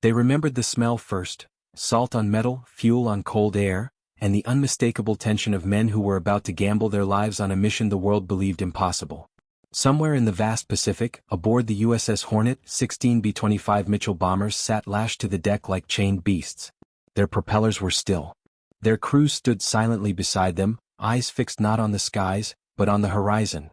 They remembered the smell first, salt on metal, fuel on cold air, and the unmistakable tension of men who were about to gamble their lives on a mission the world believed impossible. Somewhere in the vast Pacific, aboard the USS Hornet, 16 B-25 Mitchell bombers sat lashed to the deck like chained beasts. Their propellers were still. Their crews stood silently beside them, eyes fixed not on the skies, but on the horizon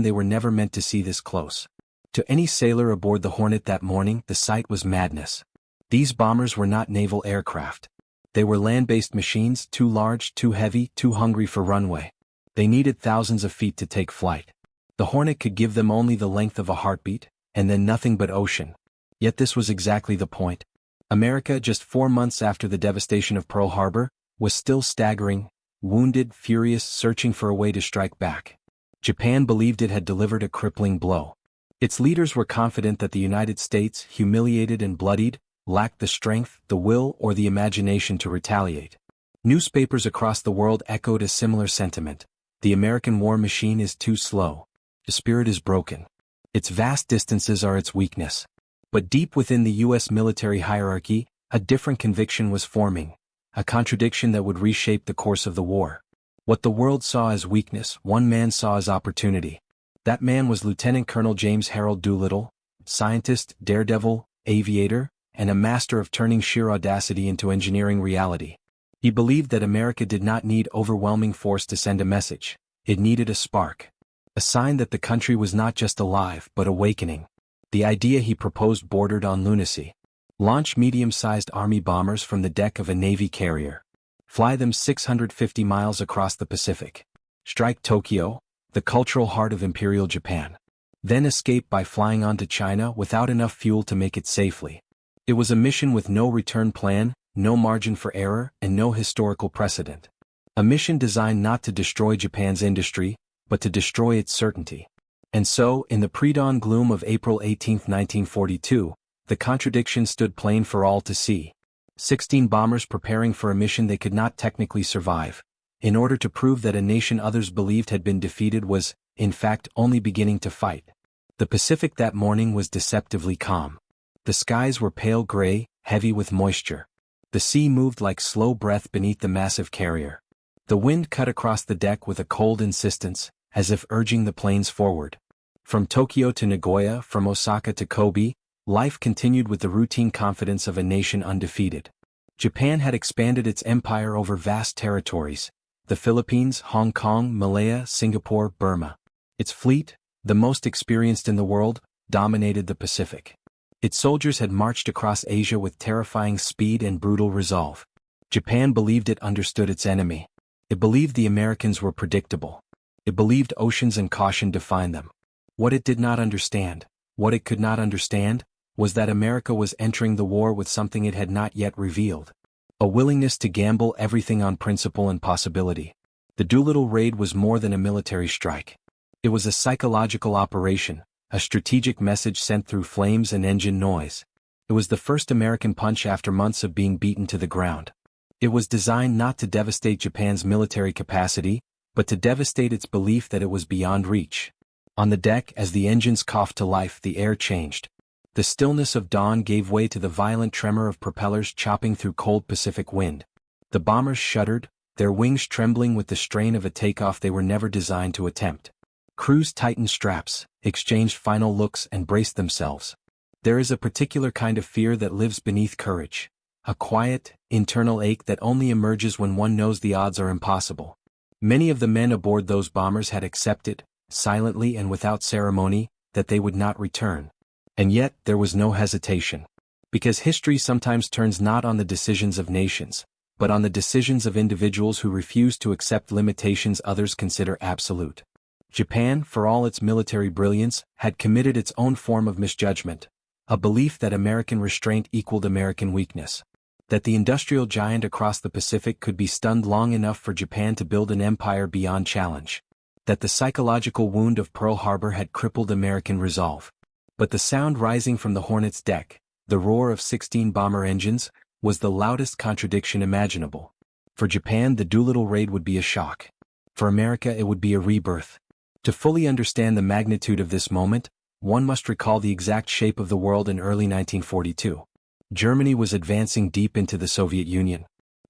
they were never meant to see this close. To any sailor aboard the Hornet that morning, the sight was madness. These bombers were not naval aircraft. They were land-based machines, too large, too heavy, too hungry for runway. They needed thousands of feet to take flight. The Hornet could give them only the length of a heartbeat, and then nothing but ocean. Yet this was exactly the point. America, just 4 months after the devastation of Pearl Harbor, was still staggering, wounded, furious, searching for a way to strike back. Japan believed it had delivered a crippling blow. Its leaders were confident that the United States, humiliated and bloodied, lacked the strength, the will, or the imagination to retaliate. Newspapers across the world echoed a similar sentiment. The American war machine is too slow. The spirit is broken. Its vast distances are its weakness. But deep within the U.S. military hierarchy, a different conviction was forming, a contradiction that would reshape the course of the war. What the world saw as weakness, one man saw as opportunity. That man was Lieutenant Colonel James Harold Doolittle, scientist, daredevil, aviator, and a master of turning sheer audacity into engineering reality. He believed that America did not need overwhelming force to send a message. It needed a spark. A sign that the country was not just alive but awakening. The idea he proposed bordered on lunacy. Launch medium-sized army bombers from the deck of a Navy carrier. Fly them 650 miles across the Pacific. Strike Tokyo, the cultural heart of Imperial Japan. Then escape by flying on to China without enough fuel to make it safely. It was a mission with no return plan, no margin for error, and no historical precedent. A mission designed not to destroy Japan's industry, but to destroy its certainty. And so, in the pre-dawn gloom of April 18, 1942, the contradiction stood plain for all to see. 16 bombers preparing for a mission they could not technically survive, in order to prove that a nation others believed had been defeated was, in fact, only beginning to fight. The Pacific that morning was deceptively calm. The skies were pale gray, heavy with moisture. The sea moved like slow breath beneath the massive carrier. The wind cut across the deck with a cold insistence, as if urging the planes forward. From Tokyo to Nagoya, from Osaka to Kobe, life continued with the routine confidence of a nation undefeated. Japan had expanded its empire over vast territories: the Philippines, Hong Kong, Malaya, Singapore, Burma. Its fleet, the most experienced in the world, dominated the Pacific. Its soldiers had marched across Asia with terrifying speed and brutal resolve. Japan believed it understood its enemy. It believed the Americans were predictable. It believed oceans and caution defined them. What it did not understand, what it could not understand, was that America was entering the war with something it had not yet revealed: a willingness to gamble everything on principle and possibility. The Doolittle raid was more than a military strike. It was a psychological operation, a strategic message sent through flames and engine noise. It was the first American punch after months of being beaten to the ground. It was designed not to devastate Japan's military capacity, but to devastate its belief that it was beyond reach. On the deck, as the engines coughed to life, the air changed. The stillness of dawn gave way to the violent tremor of propellers chopping through cold Pacific wind. The bombers shuddered, their wings trembling with the strain of a takeoff they were never designed to attempt. Crews tightened straps, exchanged final looks, and braced themselves. There is a particular kind of fear that lives beneath courage. A quiet, internal ache that only emerges when one knows the odds are impossible. Many of the men aboard those bombers had accepted, silently and without ceremony, that they would not return. And yet, there was no hesitation. Because history sometimes turns not on the decisions of nations, but on the decisions of individuals who refuse to accept limitations others consider absolute. Japan, for all its military brilliance, had committed its own form of misjudgment, a belief that American restraint equaled American weakness. That the industrial giant across the Pacific could be stunned long enough for Japan to build an empire beyond challenge. That the psychological wound of Pearl Harbor had crippled American resolve. But the sound rising from the Hornet's deck, the roar of 16 bomber engines, was the loudest contradiction imaginable. For Japan, the Doolittle raid would be a shock. For America, it would be a rebirth. To fully understand the magnitude of this moment, one must recall the exact shape of the world in early 1942. Germany was advancing deep into the Soviet Union.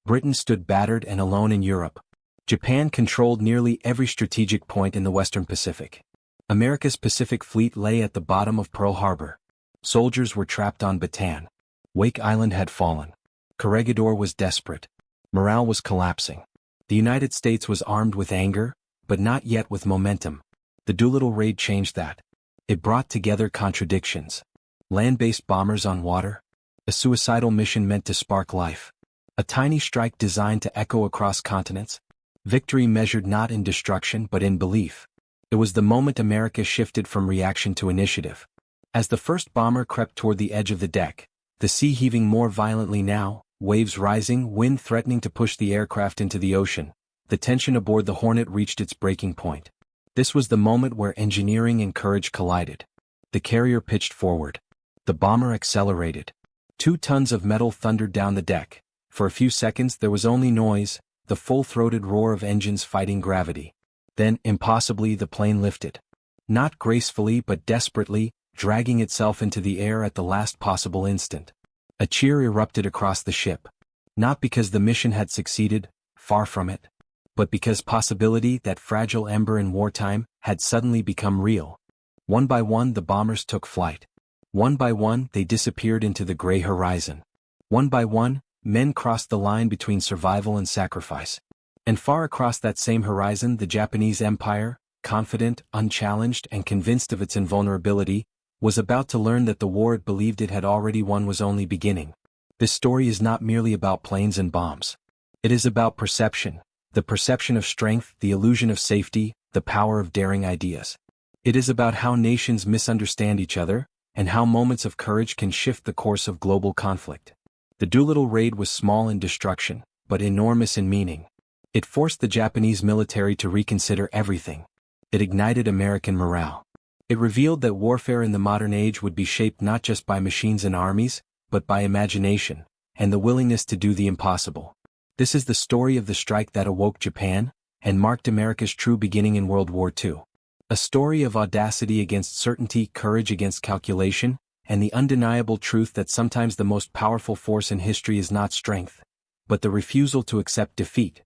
Britain stood battered and alone in Europe. Japan controlled nearly every strategic point in the Western Pacific. America's Pacific Fleet lay at the bottom of Pearl Harbor. Soldiers were trapped on Bataan. Wake Island had fallen. Corregidor was desperate. Morale was collapsing. The United States was armed with anger, but not yet with momentum. The Doolittle raid changed that. It brought together contradictions. Land-based bombers on water. A suicidal mission meant to spark life. A tiny strike designed to echo across continents. Victory measured not in destruction but in belief. It was the moment America shifted from reaction to initiative. As the first bomber crept toward the edge of the deck, the sea heaving more violently now, waves rising, wind threatening to push the aircraft into the ocean, the tension aboard the Hornet reached its breaking point. This was the moment where engineering and courage collided. The carrier pitched forward. The bomber accelerated. 2 tons of metal thundered down the deck. For a few seconds there was only noise, the full-throated roar of engines fighting gravity. Then, impossibly, the plane lifted. Not gracefully but desperately, dragging itself into the air at the last possible instant. A cheer erupted across the ship. Not because the mission had succeeded, far from it, but because possibility, that fragile ember in wartime, had suddenly become real. One by one the bombers took flight. One by one they disappeared into the gray horizon. One by one, men crossed the line between survival and sacrifice. And far across that same horizon the Japanese Empire, confident, unchallenged, and convinced of its invulnerability, was about to learn that the war it believed it had already won was only beginning. This story is not merely about planes and bombs. It is about perception, the perception of strength, the illusion of safety, the power of daring ideas. It is about how nations misunderstand each other, and how moments of courage can shift the course of global conflict. The Doolittle raid was small in destruction, but enormous in meaning. It forced the Japanese military to reconsider everything. It ignited American morale. It revealed that warfare in the modern age would be shaped not just by machines and armies, but by imagination, and the willingness to do the impossible. This is the story of the strike that awoke Japan, and marked America's true beginning in World War II. A story of audacity against certainty, courage against calculation, and the undeniable truth that sometimes the most powerful force in history is not strength, but the refusal to accept defeat.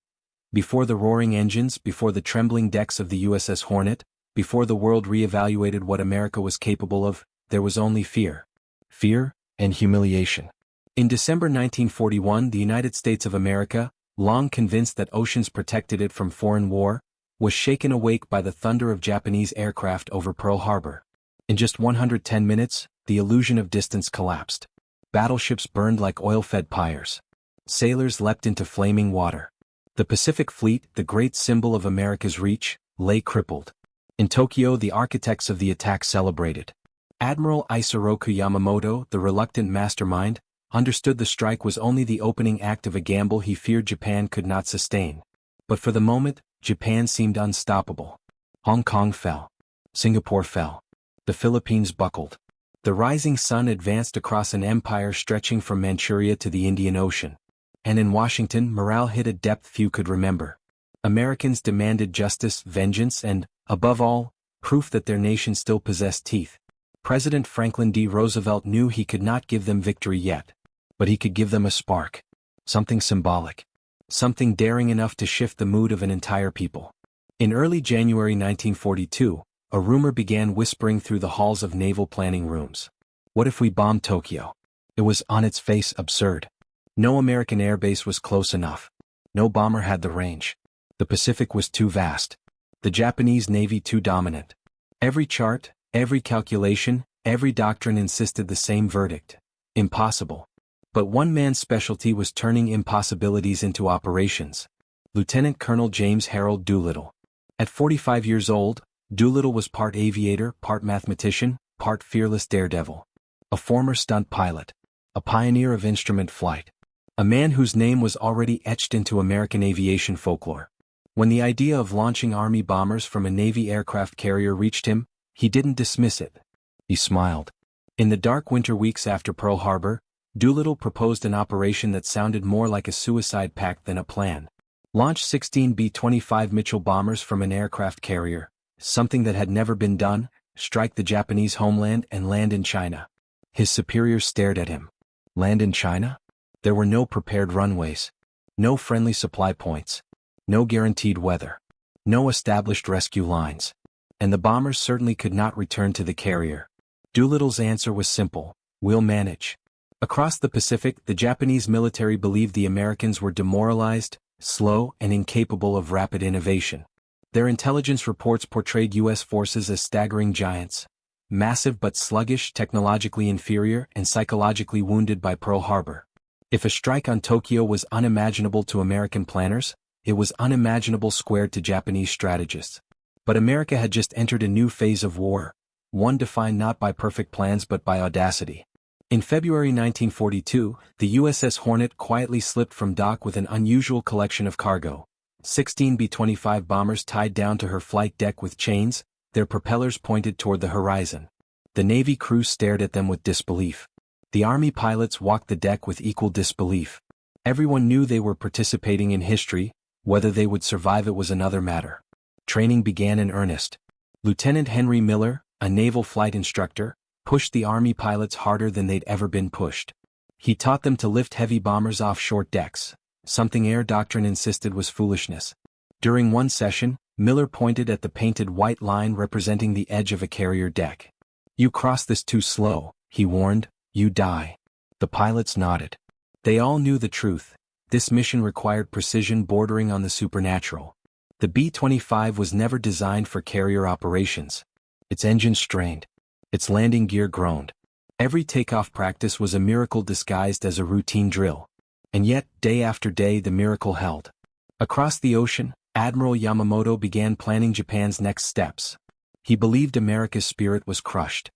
Before the roaring engines, before the trembling decks of the USS Hornet, before the world re-evaluated what America was capable of, there was only fear. Fear and humiliation. In December 1941, the United States of America, long convinced that oceans protected it from foreign war, was shaken awake by the thunder of Japanese aircraft over Pearl Harbor. In just 110 minutes, the illusion of distance collapsed. Battleships burned like oil-fed pyres. Sailors leapt into flaming water. The Pacific Fleet, the great symbol of America's reach, lay crippled. In Tokyo, the architects of the attack celebrated. Admiral Isoroku Yamamoto, the reluctant mastermind, understood the strike was only the opening act of a gamble he feared Japan could not sustain. But for the moment, Japan seemed unstoppable. Hong Kong fell. Singapore fell. The Philippines buckled. The rising sun advanced across an empire stretching from Manchuria to the Indian Ocean. And in Washington, morale hit a depth few could remember. Americans demanded justice, vengeance, and, above all, proof that their nation still possessed teeth. President Franklin D. Roosevelt knew he could not give them victory yet, but he could give them a spark. Something symbolic. Something daring enough to shift the mood of an entire people. In early January 1942, a rumor began whispering through the halls of naval planning rooms. What if we bombed Tokyo? It was on its face absurd. No American airbase was close enough. No bomber had the range. The Pacific was too vast. The Japanese Navy too dominant. Every chart, every calculation, every doctrine insisted the same verdict. Impossible. But one man's specialty was turning impossibilities into operations. Lieutenant Colonel James Harold Doolittle. At 45 years old, Doolittle was part aviator, part mathematician, part fearless daredevil. A former stunt pilot. A pioneer of instrument flight. A man whose name was already etched into American aviation folklore. When the idea of launching Army bombers from a Navy aircraft carrier reached him, he didn't dismiss it. He smiled. In the dark winter weeks after Pearl Harbor, Doolittle proposed an operation that sounded more like a suicide pact than a plan. Launch 16 B-25 Mitchell bombers from an aircraft carrier, something that had never been done, strike the Japanese homeland and land in China. His superiors stared at him. Land in China? There were no prepared runways. No friendly supply points. No guaranteed weather. No established rescue lines. And the bombers certainly could not return to the carrier. Doolittle's answer was simple: we'll manage. Across the Pacific, the Japanese military believed the Americans were demoralized, slow, and incapable of rapid innovation. Their intelligence reports portrayed U.S. forces as staggering giants, massive but sluggish, technologically inferior, and psychologically wounded by Pearl Harbor. If a strike on Tokyo was unimaginable to American planners, it was unimaginable squared to Japanese strategists. But America had just entered a new phase of war, one defined not by perfect plans but by audacity. In February 1942, the USS Hornet quietly slipped from dock with an unusual collection of cargo. 16 B-25 bombers tied down to her flight deck with chains, their propellers pointed toward the horizon. The Navy crew stared at them with disbelief. The Army pilots walked the deck with equal disbelief. Everyone knew they were participating in history. Whether they would survive it was another matter. Training began in earnest. Lieutenant Henry Miller, a naval flight instructor, pushed the Army pilots harder than they'd ever been pushed. He taught them to lift heavy bombers off short decks, something air doctrine insisted was foolishness. During one session, Miller pointed at the painted white line representing the edge of a carrier deck. "You cross this too slow," he warned, "you die." The pilots nodded. They all knew the truth. This mission required precision bordering on the supernatural. The B-25 was never designed for carrier operations. Its engine strained. Its landing gear groaned. Every takeoff practice was a miracle disguised as a routine drill. And yet, day after day the miracle held. Across the ocean, Admiral Yamamoto began planning Japan's next steps. He believed America's spirit was crushed.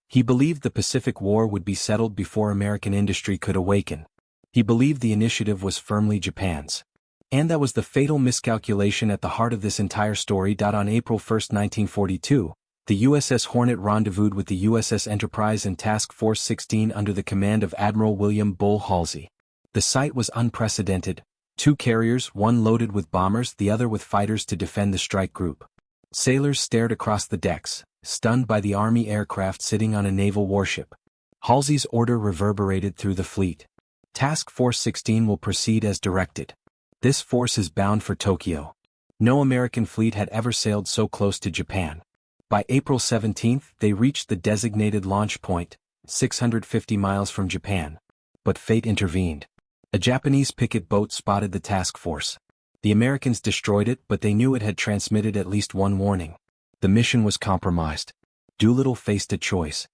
He believed the Pacific War would be settled before American industry could awaken. He believed the initiative was firmly Japan's. And that was the fatal miscalculation at the heart of this entire story. On April 1, 1942, the USS Hornet rendezvoused with the USS Enterprise and Task Force 16 under the command of Admiral William Bull Halsey. The sight was unprecedented: two carriers, one loaded with bombers, the other with fighters to defend the strike group. Sailors stared across the decks, stunned by the Army aircraft sitting on a naval warship. Halsey's order reverberated through the fleet. Task Force 16 will proceed as directed. This force is bound for Tokyo. No American fleet had ever sailed so close to Japan. By April 17, they reached the designated launch point, 650 miles from Japan. But fate intervened. A Japanese picket boat spotted the task force. The Americans destroyed it, but they knew it had transmitted at least one warning. The mission was compromised. Doolittle faced a choice: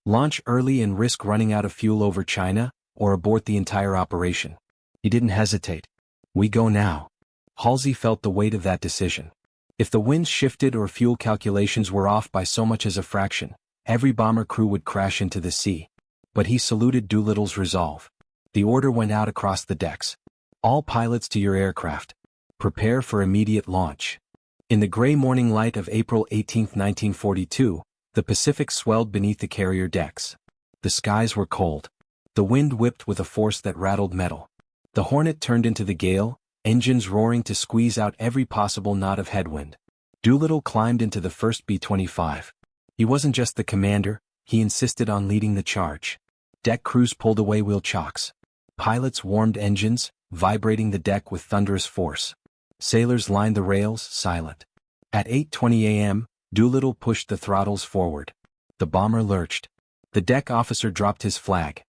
launch early and risk running out of fuel over China, or abort the entire operation. He didn't hesitate. "We go now." Halsey felt the weight of that decision. If the winds shifted or fuel calculations were off by so much as a fraction, every bomber crew would crash into the sea. But he saluted Doolittle's resolve. The order went out across the decks: "All pilots to your aircraft. Prepare for immediate launch." In the gray morning light of April 18, 1942, the Pacific swelled beneath the carrier decks. The skies were cold. The wind whipped with a force that rattled metal. The Hornet turned into the gale, engines roaring to squeeze out every possible knot of headwind. Doolittle climbed into the first B-25. He wasn't just the commander, he insisted on leading the charge. Deck crews pulled away wheel chocks. Pilots warmed engines, vibrating the deck with thunderous force. Sailors lined the rails, silent. At 8:20 a.m., Doolittle pushed the throttles forward. The bomber lurched. The deck officer dropped his flag.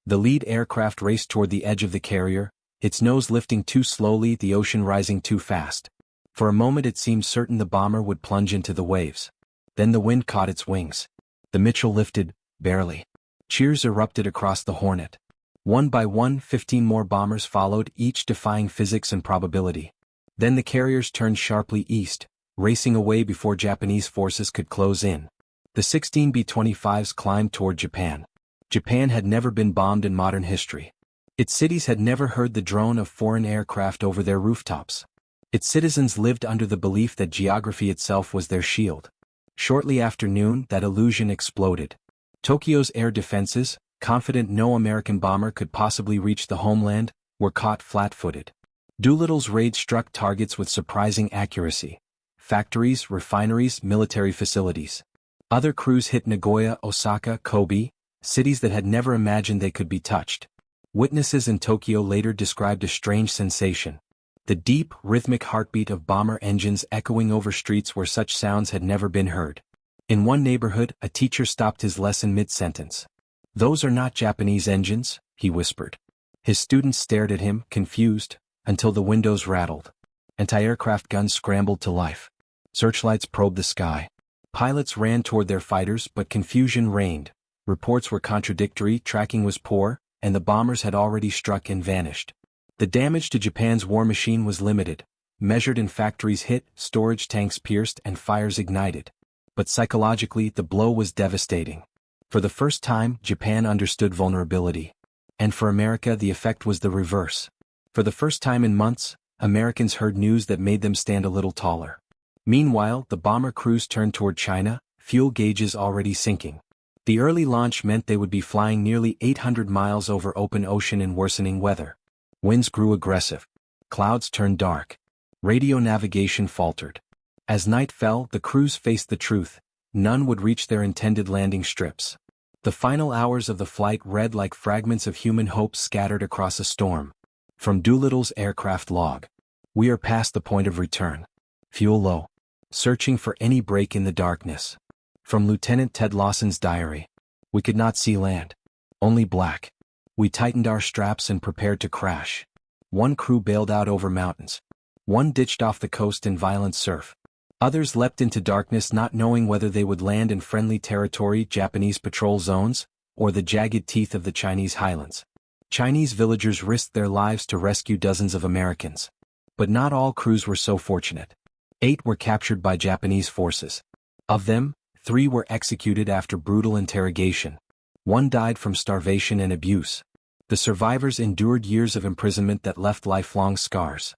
The lead aircraft raced toward the edge of the carrier, its nose lifting too slowly, the ocean rising too fast. For a moment it seemed certain the bomber would plunge into the waves. Then the wind caught its wings. The Mitchell lifted, barely. Cheers erupted across the Hornet. One by one, 15 more bombers followed, each defying physics and probability. Then the carriers turned sharply east, racing away before Japanese forces could close in. The 16 B-25s climbed toward Japan. Japan had never been bombed in modern history. Its cities had never heard the drone of foreign aircraft over their rooftops. Its citizens lived under the belief that geography itself was their shield. Shortly after noon, that illusion exploded. Tokyo's air defenses, confident no American bomber could possibly reach the homeland, were caught flat-footed. Doolittle's raid struck targets with surprising accuracy: factories, refineries, military facilities. Other crews hit Nagoya, Osaka, Kobe, cities that had never imagined they could be touched. Witnesses in Tokyo later described a strange sensation. The deep, rhythmic heartbeat of bomber engines echoing over streets where such sounds had never been heard. In one neighborhood, a teacher stopped his lesson mid-sentence. "Those are not Japanese engines," he whispered. His students stared at him, confused, until the windows rattled. Anti-aircraft guns scrambled to life. Searchlights probed the sky. Pilots ran toward their fighters, but confusion reigned. Reports were contradictory, tracking was poor, and the bombers had already struck and vanished. The damage to Japan's war machine was limited, measured in factories hit, storage tanks pierced, and fires ignited. But psychologically, the blow was devastating. For the first time, Japan understood vulnerability. And for America, the effect was the reverse. For the first time in months, Americans heard news that made them stand a little taller. Meanwhile, the bomber crews turned toward China, fuel gauges already sinking. The early launch meant they would be flying nearly 800 miles over open ocean in worsening weather. Winds grew aggressive. Clouds turned dark. Radio navigation faltered. As night fell, the crews faced the truth: none would reach their intended landing strips. The final hours of the flight read like fragments of human hope scattered across a storm. From Doolittle's aircraft log: "We are past the point of return. Fuel low. Searching for any break in the darkness." From Lieutenant Ted Lawson's diary: "We could not see land. Only black. We tightened our straps and prepared to crash. One crew bailed out over mountains. One ditched off the coast in violent surf. Others leapt into darkness not knowing whether they would land in friendly territory, Japanese patrol zones, or the jagged teeth of the Chinese highlands." Chinese villagers risked their lives to rescue dozens of Americans. But not all crews were so fortunate. 8 were captured by Japanese forces. Of them, 3 were executed after brutal interrogation. 1 died from starvation and abuse. The survivors endured years of imprisonment that left lifelong scars.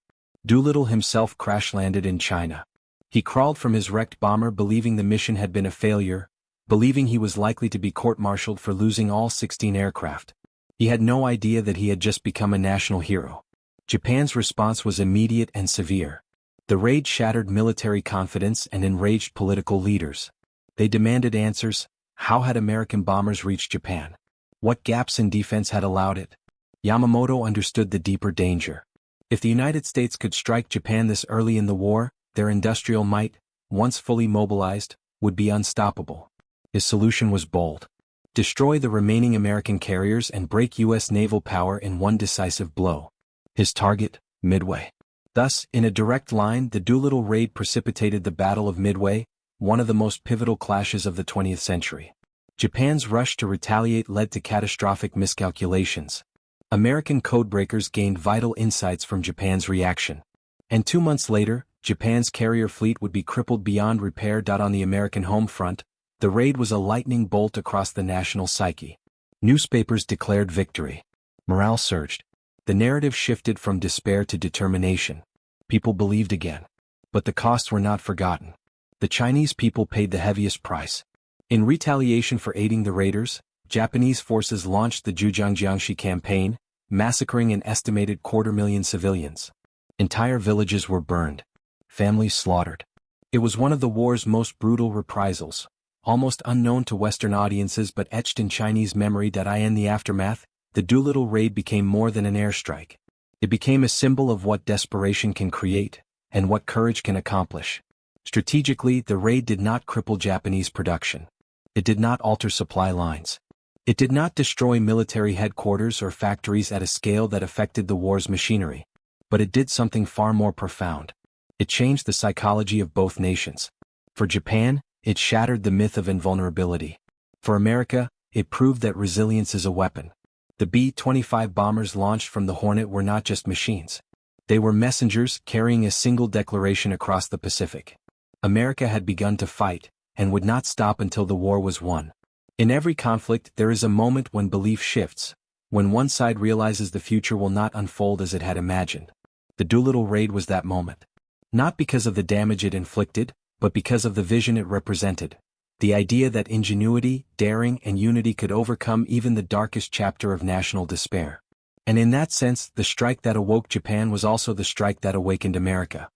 Doolittle himself crash-landed in China. He crawled from his wrecked bomber believing the mission had been a failure, believing he was likely to be court-martialed for losing all 16 aircraft. He had no idea that he had just become a national hero. Japan's response was immediate and severe. The raid shattered military confidence and enraged political leaders. They demanded answers. How had American bombers reached Japan? What gaps in defense had allowed it? Yamamoto understood the deeper danger. If the United States could strike Japan this early in the war, their industrial might, once fully mobilized, would be unstoppable. His solution was bold: destroy the remaining American carriers and break U.S. naval power in one decisive blow. His target: Midway. Thus, in a direct line, the Doolittle raid precipitated the Battle of Midway, one of the most pivotal clashes of the 20th century. Japan's rush to retaliate led to catastrophic miscalculations. American codebreakers gained vital insights from Japan's reaction. And 2 months later, Japan's carrier fleet would be crippled beyond repair. On the American home front, the raid was a lightning bolt across the national psyche. Newspapers declared victory. Morale surged. The narrative shifted from despair to determination. People believed again. But the costs were not forgotten. The Chinese people paid the heaviest price. In retaliation for aiding the raiders, Japanese forces launched the Zhujiangjiangxi campaign, massacring an estimated 250,000 civilians. Entire villages were burned. Families slaughtered. It was one of the war's most brutal reprisals, almost unknown to Western audiences but etched in Chinese memory. In the aftermath, the Doolittle raid became more than an airstrike. It became a symbol of what desperation can create, and what courage can accomplish. Strategically, the raid did not cripple Japanese production. It did not alter supply lines. It did not destroy military headquarters or factories at a scale that affected the war's machinery. But it did something far more profound. It changed the psychology of both nations. For Japan, it shattered the myth of invulnerability. For America, it proved that resilience is a weapon. The B-25 bombers launched from the Hornet were not just machines. They were messengers carrying a single declaration across the Pacific. America had begun to fight, and would not stop until the war was won. In every conflict, there is a moment when belief shifts, when one side realizes the future will not unfold as it had imagined. The Doolittle raid was that moment. Not because of the damage it inflicted, but because of the vision it represented. The idea that ingenuity, daring, and unity could overcome even the darkest chapter of national despair. And in that sense, the strike that awoke Japan was also the strike that awakened America.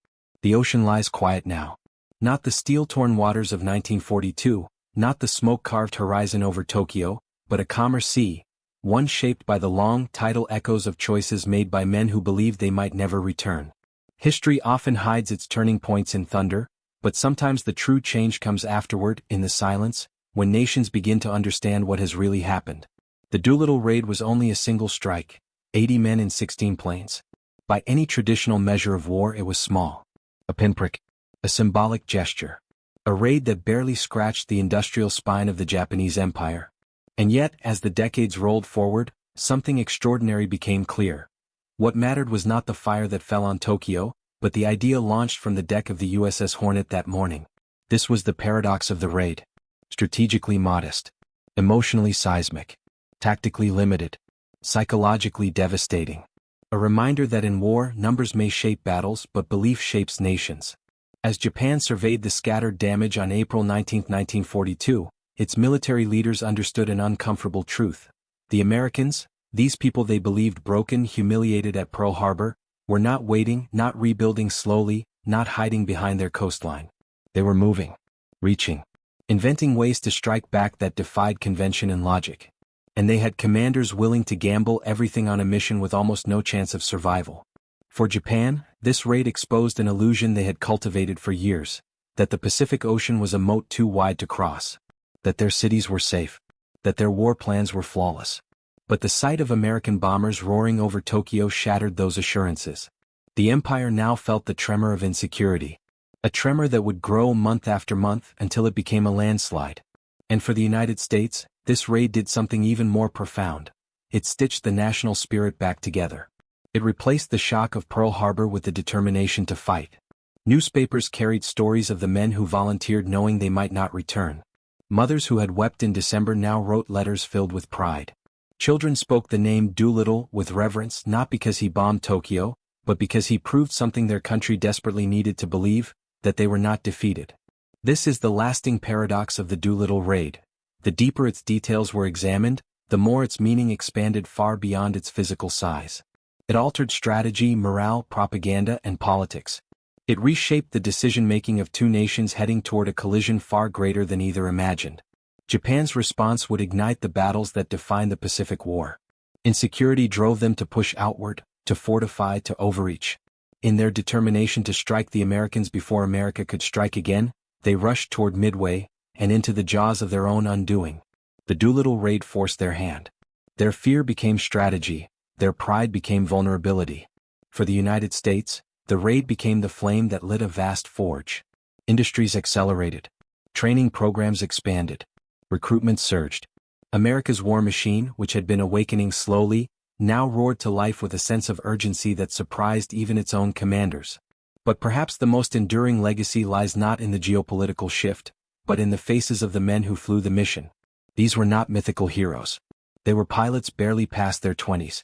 The ocean lies quiet now. Not the steel-torn waters of 1942, not the smoke-carved horizon over Tokyo, but a calmer sea, one shaped by the long, tidal echoes of choices made by men who believed they might never return. History often hides its turning points in thunder, but sometimes the true change comes afterward, in the silence, when nations begin to understand what has really happened. The Doolittle raid was only a single strike, 80 men in 16 planes. By any traditional measure of war, it was small. A pinprick. A symbolic gesture. A raid that barely scratched the industrial spine of the Japanese Empire. And yet, as the decades rolled forward, something extraordinary became clear. What mattered was not the fire that fell on Tokyo, but the idea launched from the deck of the USS Hornet that morning. This was the paradox of the raid. Strategically modest. Emotionally seismic. Tactically limited. Psychologically devastating. A reminder that in war, numbers may shape battles, but belief shapes nations. As Japan surveyed the scattered damage on April 19, 1942, its military leaders understood an uncomfortable truth. The Americans, these people they believed broken, humiliated at Pearl Harbor, were not waiting, not rebuilding slowly, not hiding behind their coastline. They were moving, reaching, inventing ways to strike back that defied convention and logic. And they had commanders willing to gamble everything on a mission with almost no chance of survival. For Japan, this raid exposed an illusion they had cultivated for years, that the Pacific Ocean was a moat too wide to cross, that their cities were safe, that their war plans were flawless. But the sight of American bombers roaring over Tokyo shattered those assurances. The empire now felt the tremor of insecurity, a tremor that would grow month after month until it became a landslide. And for the United States, this raid did something even more profound. It stitched the national spirit back together. It replaced the shock of Pearl Harbor with the determination to fight. Newspapers carried stories of the men who volunteered knowing they might not return. Mothers who had wept in December now wrote letters filled with pride. Children spoke the name Doolittle with reverence, not because he bombed Tokyo, but because he proved something their country desperately needed to believe, that they were not defeated. This is the lasting paradox of the Doolittle raid. The deeper its details were examined, the more its meaning expanded far beyond its physical size. It altered strategy, morale, propaganda, and politics. It reshaped the decision-making of two nations heading toward a collision far greater than either imagined. Japan's response would ignite the battles that defined the Pacific War. Insecurity drove them to push outward, to fortify, to overreach. In their determination to strike the Americans before America could strike again, they rushed toward Midway, and into the jaws of their own undoing. The Doolittle raid forced their hand. Their fear became strategy, their pride became vulnerability. For the United States, the raid became the flame that lit a vast forge. Industries accelerated. Training programs expanded. Recruitment surged. America's war machine, which had been awakening slowly, now roared to life with a sense of urgency that surprised even its own commanders. But perhaps the most enduring legacy lies not in the geopolitical shift, but in the faces of the men who flew the mission. These were not mythical heroes. They were pilots barely past their 20s.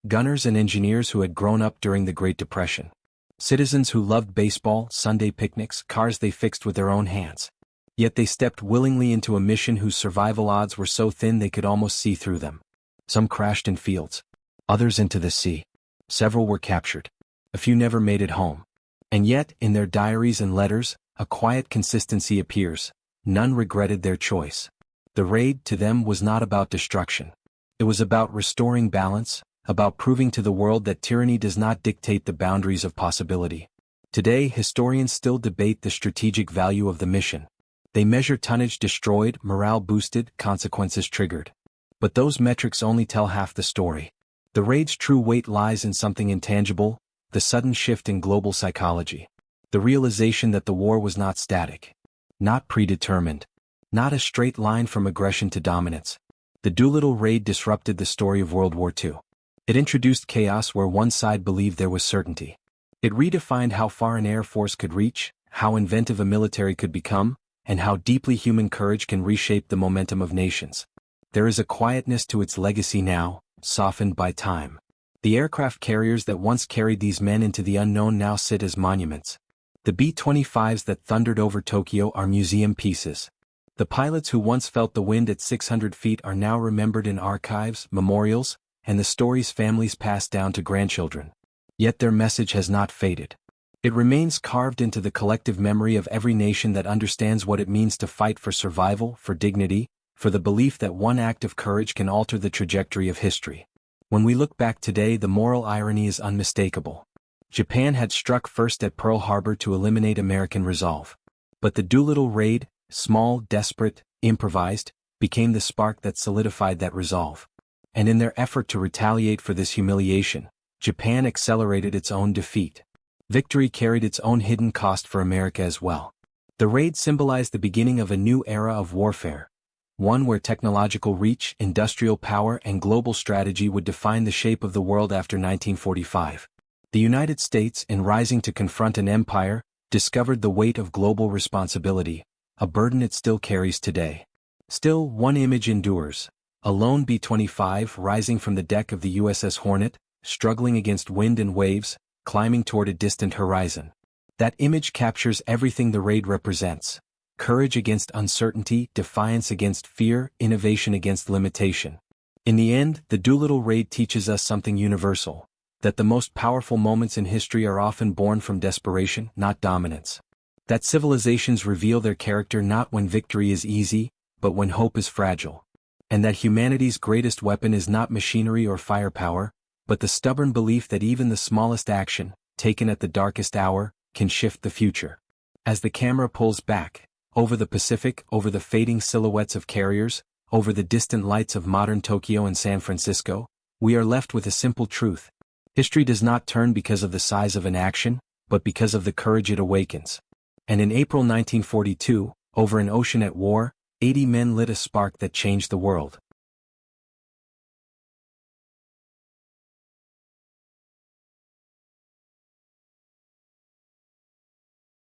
Gunners and engineers who had grown up during the Great Depression. Citizens who loved baseball, Sunday picnics, cars they fixed with their own hands. Yet they stepped willingly into a mission whose survival odds were so thin they could almost see through them. Some crashed in fields. Others into the sea. Several were captured. A few never made it home. And yet, in their diaries and letters, a quiet consistency appears. None regretted their choice. The raid, to them, was not about destruction. It was about restoring balance, about proving to the world that tyranny does not dictate the boundaries of possibility. Today, historians still debate the strategic value of the mission. They measure tonnage destroyed, morale boosted, consequences triggered. But those metrics only tell half the story. The raid's true weight lies in something intangible, the sudden shift in global psychology. The realization that the war was not static. Not predetermined. Not a straight line from aggression to dominance. The Doolittle raid disrupted the story of World War II. It introduced chaos where one side believed there was certainty. It redefined how far an air force could reach, how inventive a military could become, and how deeply human courage can reshape the momentum of nations. There is a quietness to its legacy now, softened by time. The aircraft carriers that once carried these men into the unknown now sit as monuments. The B-25s that thundered over Tokyo are museum pieces. The pilots who once felt the wind at 600 feet are now remembered in archives, memorials, and the stories families pass down to grandchildren. Yet their message has not faded. It remains carved into the collective memory of every nation that understands what it means to fight for survival, for dignity, for the belief that one act of courage can alter the trajectory of history. When we look back today, the moral irony is unmistakable. Japan had struck first at Pearl Harbor to eliminate American resolve. But the Doolittle raid, small, desperate, improvised, became the spark that solidified that resolve. And in their effort to retaliate for this humiliation, Japan accelerated its own defeat. Victory carried its own hidden cost for America as well. The raid symbolized the beginning of a new era of warfare, one where technological reach, industrial power, and global strategy would define the shape of the world after 1945. The United States, in rising to confront an empire, discovered the weight of global responsibility, a burden it still carries today. Still, one image endures: a lone B-25 rising from the deck of the USS Hornet, struggling against wind and waves, climbing toward a distant horizon. That image captures everything the raid represents: courage against uncertainty, defiance against fear, innovation against limitation. In the end, the Doolittle raid teaches us something universal: that the most powerful moments in history are often born from desperation, not dominance. That civilizations reveal their character not when victory is easy, but when hope is fragile. And that humanity's greatest weapon is not machinery or firepower, but the stubborn belief that even the smallest action, taken at the darkest hour, can shift the future. As the camera pulls back, over the Pacific, over the fading silhouettes of carriers, over the distant lights of modern Tokyo and San Francisco, we are left with a simple truth: history does not turn because of the size of an action, but because of the courage it awakens. And in April 1942, over an ocean at war, 80 men lit a spark that changed the world.